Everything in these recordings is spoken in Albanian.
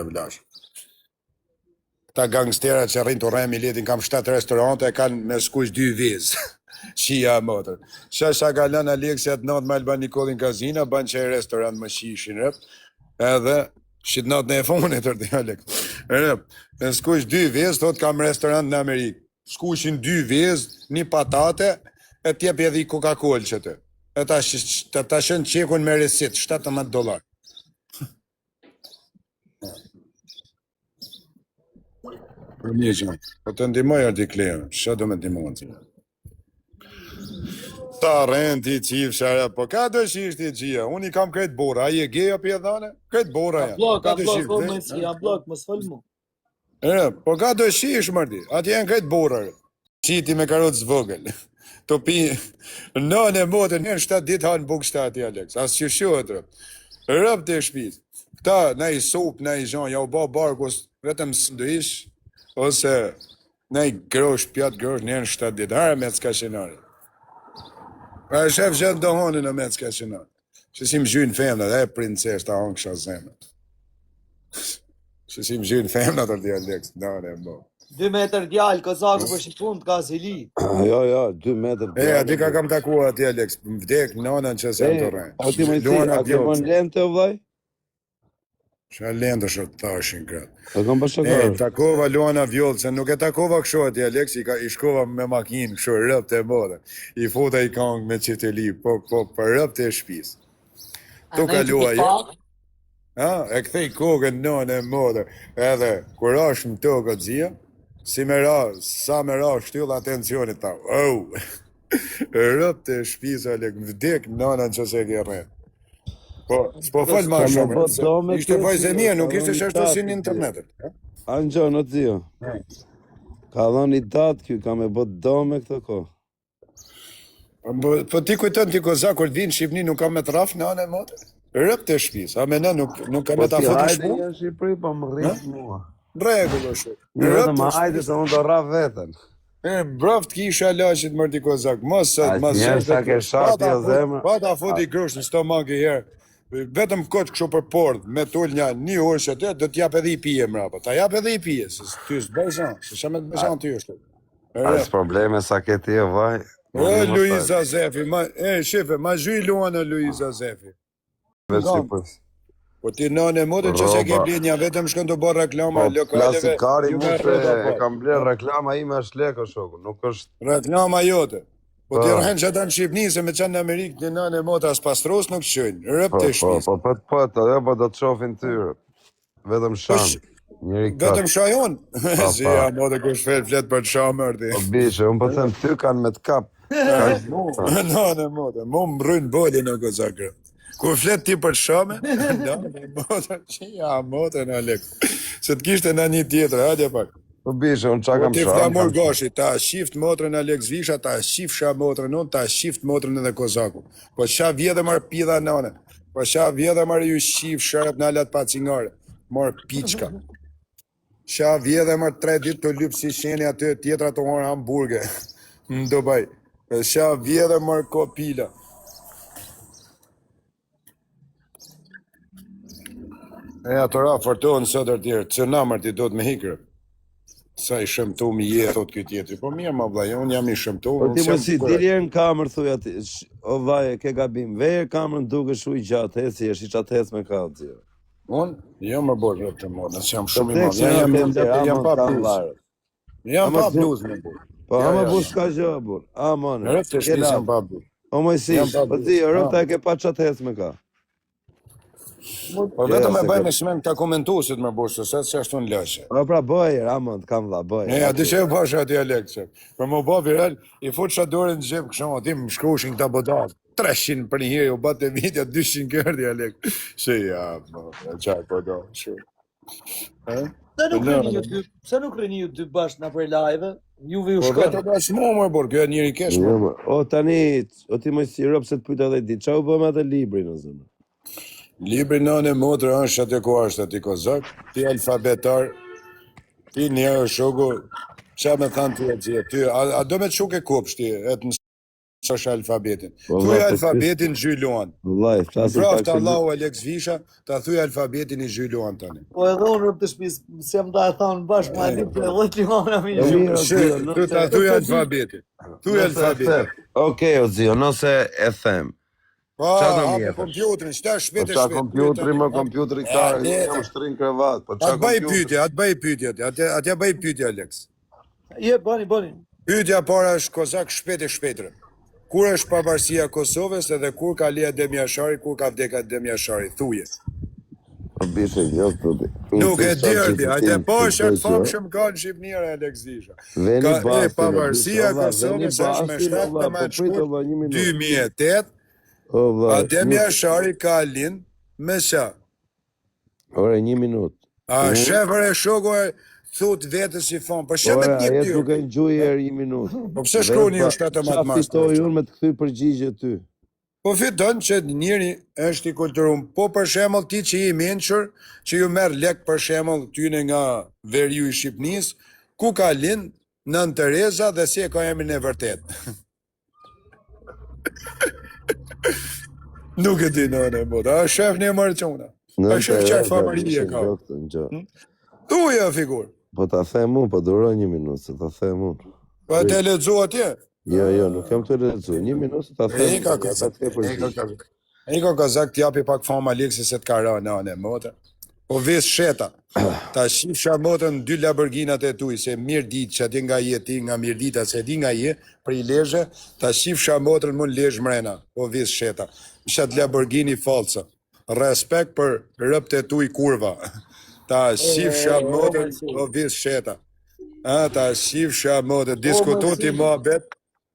Vlash. Ta gangsterat që rrinë të rremi letin, kam 7 restorante, kanë me skuq 2 vizë. Shia motër. Shasha ka lënë Aleksi atë natë me Alban Nikolin Kazina, ban që e restorant më shishin rëp, edhe shit natë në e fonit tërti Alex. Rëp, me skuq 2 vizë, thot kam restorant në Amerikë. Skuqin 2 vizë, një patate, e tjep edhe i Coca-Cola që të. E ta shën qekun me resit, $17. Për një që, po të ndimoj arti klejën, shë do me ndimojnë që. Ta renti qifshara, po ka dëshisht i gjia, unë i kam kretë bora, a i e geja për jedhane? Kretë bora janë. Ka blok, më s'fol mu. Po ka dëshisht mërdi, ati janë kretë bora, qiti me karot zvogël. Të pi, nën e motën, njën 7 ditë hanë buk shtati, Alex, asë që shohet rëp të shpit. Këta, na i sop, na i zhan, ja u ba barkos, vetëm sënduish, ose na i grosh, pjatë grosh, njën 7 ditë, harë me të s'ka shenare. Pa e shef gjëtë dohoni në me të s'ka shenare. Që si më gjynë femna, dhe e princesh ta hongë kësha zemë. Që si më gjynë femna të t'i Alex, dane e bo. 2 metër djallë, Kozaku për shqipun të ka zili. Jo, 2 metër djallë. Ati ka kam takua ati Alex, më vdek nënën që se më të rejnë. O ti më si, a ke më në lente o vlaj? Që a lente shë të tashin kratë. E kam për shëkarë. Takova Luana Vjollë, se nuk e takova kësho ati Alex, i shkova me makinë kësho rëp të modë. I futa i kangë me qiteli, po, për rëp të shpis. Tu kalua jo. E kthej kokën nënë e modë, edhe kur ashtë më të këtë zia, si me ra, sa me ra shtyll atencionit ta. Rëp të shpis, Alex, vdek nënën që se ke rrët. Po, s'po falë ma shumë, ishte vajzë e mje, nuk ishte shashtu si në internetet. Anxo, në të zio. Ka dhën i datë kjo, ka me bët do me këtë ko. Po ti kujtën ti Kozak, kur vinë Shqipni nuk ka me të rafë në anë e motë? Rëp të shpis, a me në nuk ka me të afot në shpu? Po ti hajde në Shqipëri, po më rritë mua. Regullo shumë. Në më hajde se unë do rraf vetën. Braft kisha lashit mërti Kozak, mos sot, mos sot. Njerë sa ke shati o zemë. Pata afot i krush në stomak i herë. Vetëm këtë kështu për pordë, me tull një orë që të, do t'jap edhe i pije mrapa. Ta jap edhe i pije, se ty s'të bëjzan, se shë me të bëjzan ty është. As probleme sa ke ti e vaj. Luiza Zefi, shefe, ma zhuj Luana Luiza Zefi. Po ti nënë e modën që se ke blinja, vetëm shkën të bërë reklama lokaleve. Plasikari mu se e kam blerë reklama ime është leko shoku, nuk është... Reklama jote. Po ti rëhen që ata në Shqipni, se me qenë në Amerikë, një nënë e modë as pastros nuk qëjnë, rëp të shpis. Po, edhe po do të shofin tyre. Vetëm shanë. Vetëm shajon? Si ja, modë kush flet për shamër ti. Po bishe, unë po them ty kanë me të kap. Nënë e modë, mu më mbrujnë boli në Kozakë. Kur flet ti për shame, që ja, motën, Alek. Se të kishte në një tjetër, hadje pak. Po bishe, unë qa kam shame. Ti flamur gashi, ta shift motrën Alek Zvisha, ta shifsha motrën unë, ta shift motrën edhe Kozaku. Po qa vjedhe marë pidha nëne, po qa vjedhe marë ju shif shërët në alat pacingare, marë piqka. Qa vjedhe marë 3 ditë të lypë si sheni aty, tjetra të horë hamburge, në Dubai. Qa vjedhe marë kopila. E atë fortonë sot e tjerë, që namër ti do të me hikërë. Sa i shëmtu mi jetë, thot këtë jetë. Po mirë ma vlaj, unë jam i shëmtu. Po ti më si, dirje në kamerë, thuj ati, o vaje, ke gabim, vejë kamerën duke shu i gjatë, heci, është i qatë hec me kalë, zirë. Unë? Jo më bërë rëpë të modë, nësë jam shumë i madhë. Jam pa bluzë. Jam pa bluzë me bërë. Po, ama bu s'ka gjë, burë. Amon, rëpë të shpis jam pa bluzë. O më si, po ti, rëpë e ke pa qatë hec me ka. Po vetëm e bëjmë shmen ta komentuesit më bosh se që ashtu në lashe. Po pra bëj, Ramon, kam vlla, bëj. Ja, di që e bash aty Alex. Për më bë viral, i fut çfarë dorën në xhep kështu, aty më shkruashin këta bodar. 300 për një herë u batë video 200 kërdi Alex. Se ja, çfarë po do, shumë. Pse nuk rrini ju dy bashkë na për live? Juve ju shkon. Po vetë bash më bor, kjo njëri kesh. O tani, o ti më si rop se të pyet edhe di, çau bëm atë librin o zëmë. Libri nënë e motrë është atë ku është ati Kozak, ti alfabetar, ti njerë shoku, qa me thanë ti e gjithë, ty, a do me të shuke kopsh ti, s'është alfabetin. Po, Thuaj po, alfabetin Zhyluan. Vllai, flasim pak Vraftë Allahu Alex Visha, ta thuaj alfabetin i Zhyluan tani. Po edhe unë rëp të shtëpisë, se më ta e thonë bashkë ma një për edhe të jona mi. Tu ta thuaj alfabetin. Thuaj alfabetin. Okej, o zio, nëse e them. Qa do Ha, mjetësh? kompjuterin, shta shpejt e Qa shpejt. kompjutri, më kompjutri ka, jam shtrin krevat. Po qa Atë bëj kompjutri? pyetje, atë bëj pyetje, atja bëj pyetje Alex. Je, bani. Pyetja para është kozak shpejt e shpejtër. Kur është pavarësia e Kosovës edhe kur ka Lia Demjashari, kur ka vdeka Demjashari, thuje. Po bishe, jo të di. Nuk e dirti, atë po është të famshëm ka në Shqipnirë Alex Visha. Veni Ka e basti. pavarësia e Kosovës është me 17 shkurt 2008, O vlla. a Demjashari ka lind me sa? Ore, 1 minutë. A shefër e shoku e thot vetës si fon, për shembull Ore, një ajet pyetje. duke në gjuj erë 1 minutë. Po pse shkroni ju 17 Qa mas? fitoj unë me të kthy përgjigje ty? Po fiton që njëri është i kulturum. Po për shembull ti që i mençur, që ju merr lek për shembull tyne nga veriu i Shqipënisë, ku ka lind Nën Tereza dhe si e ka emrin e vërtet. Nuk e di nënë e bota, a shef një mërë quna. A shef qaj famëri e ka. Thuja figur. Po ta them unë, po duro 1 minutë, se ta them unë. Po te lexo atje. Jo, nuk kam të lexuar. 1 minutë se ta them. E ka kazak. E ka kazak t'japi pak fama Aleksi se t'ka ra nënë e motë. Po ves sheta. Ta shifsha motën 2 Lamborghinat e tuj, se mirë ditë që ati nga je ti, nga mirë dita, se ti nga je, për i lezhe, ta shifsha motën mund lezh mrena, po ves sheta. Shat Lamborghini falsa. Respekt për rëpt e tuj kurva. Ta shifsha motën, po ves sheta. Ta shifsha motën, diskutu ti mohabet,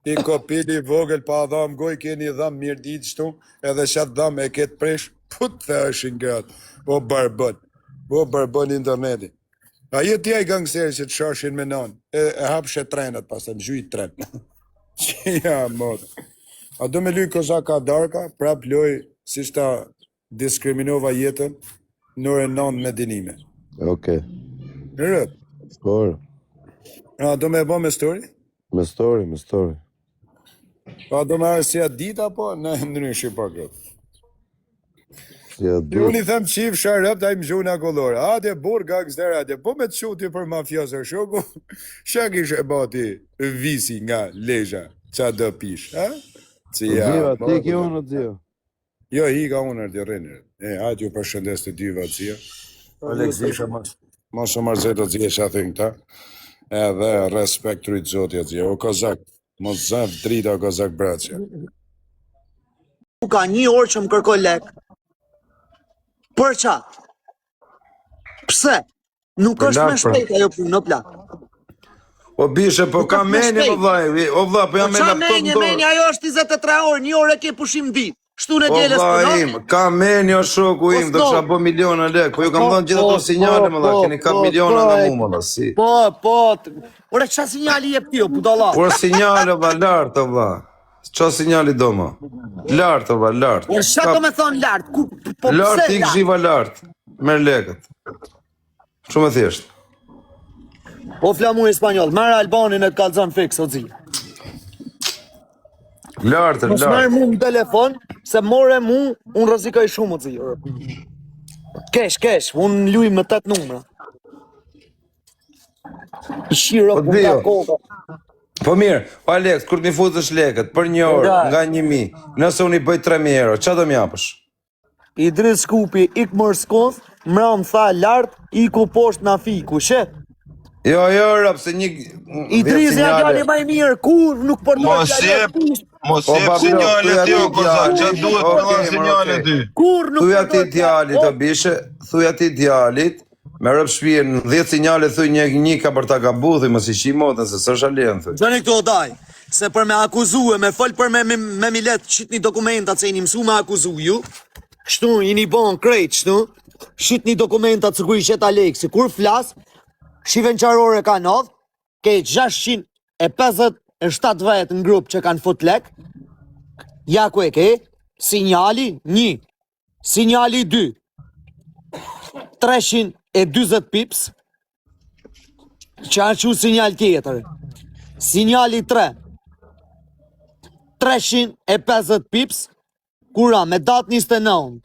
ti kopili vogël pa dham goj, keni dham mirë ditë shtu, edhe shatë dham e ketë presh, put të është ingratë, po barbon. Po barbon interneti. A jetë tja i gangsteri që të shashin me non, e hapshe trenat pas të në gjujt tren. Ja, modë. A do me luj Kozaka Darka, prap loj si shta diskriminovë jetën në orën 9 me dinime. Okej. Në rëp. Por, A do me bo me story? me story. A do me arë si atë dita, po? Në ndryshi pak rëp. Ja, Unë i them qif sharëp, ta i më gjuna kolore. Ate bur gangster, ate, po me të shuti për mafjosër shoku, shak ishe bati visi nga lezha, qa do pish, ha? Si Zio, ti ki unë, Zio. Jo, hi ka unë të rrinër. Atë ju përshëndes të dyva të zia. Alex Visha, mos o marzet të zia që athin këta. Edhe respekt të rritë zotja të zia. O kozak, mos zëv drita o kozak bracja. Ka 1 orë që më kërkoj lek. Për qa? Pse? Nuk është me shpejt ajo punë, në plak. O bishe, po ka meni, o vllai, po jam me Qa laptop menje, ajo është 23 orë, 1 orë e ke pushim ditë. Shtu në O djeles vllai për im, ka meni o shoku im, do kisha bë miliona lek, po ju kam dhënë gjithë ato sinjale më dha, keni kap miliona nga mu më dha, si. Ore, qa sinjali jep ti, o budalla? Por sinjale, vlla, lart, o vlla. Qa sinjali do më? Lart, o vlla, lart. Ore, qa do me thonë lartë? Po Lart, pse i lartë? gjiva lart. Merr lekët. Shumë e thjesht. O flamu i spanjoll, merë Albanin e të kalzon fix, o zi. Lart, Mos merë lart. mu në telefon, se more mu, unë rëzikoj shumë, o zi. Kesh, unë luj me 8 numra. Shiro, Po unë ka dio. koka. Po mirë, o Alex, kur mi futësh lekët për 1 orë nga 1000, nëse unë i bëj 3000 euro, qa do m'japësh? I drit Shkupi, ik mërë skoth, mram tha lartë, iku poshtë na fiku, shet? Jo, rap, se një... I drizi ja djali maj mirë, kur nuk përdoj Mos jep, mos jep sinjale ti o kozak, që duhet të dhënë sinjale ty. Kur nuk Thuja ti përdoj djalit, o bishe, thuja ti djalit, me rëp shpijen, 10 sinjale thuj një ka për ta gabu, thuj mos i shimotën, se s'është alen, thuj. Gjani këto daj, se për me akuzu e me fol për me milet shit një dokumentat se i një mësu me akuzu ju, shtu i një bon krejt shtu, shit një dokumentat së ku i shet Aleksi, kur flas, shiven qarore ka nodh, ke 657 vet në grup që kanë fut lek, ja ku e ke, sinjali 1, sinjali 2, 320 pips, që a që sinjal tjetër, sinjali 3, 350 pips, kura me datë 29.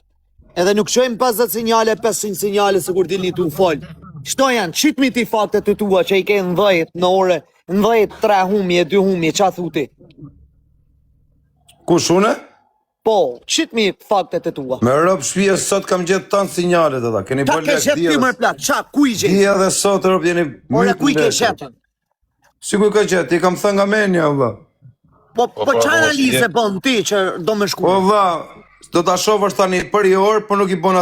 Edhe nuk shojmë 50 sinjale, 500 sinjale se kur dilni tu fol. Shto janë, qitmi ti fakte të tua që i ke në 10 në ore, në 10, 3 humje, 2 humje, qa thuti? Kush une? Po, qitmi fakte të tua. Me rob shpia sot kam gjetë tanë sinjalet ata. Keni Qa bërë ke lek shetë ti mërë plak, qa, ku i gjetë? Dia dhe sot rob jeni Ore, ku i ke shetën? Si ku i ka gjetë? I kam thënë nga menja, valla. Po qa analize bën ti që do me shku? Po valla, do ta shohësh tani për i orë, po nuk i bona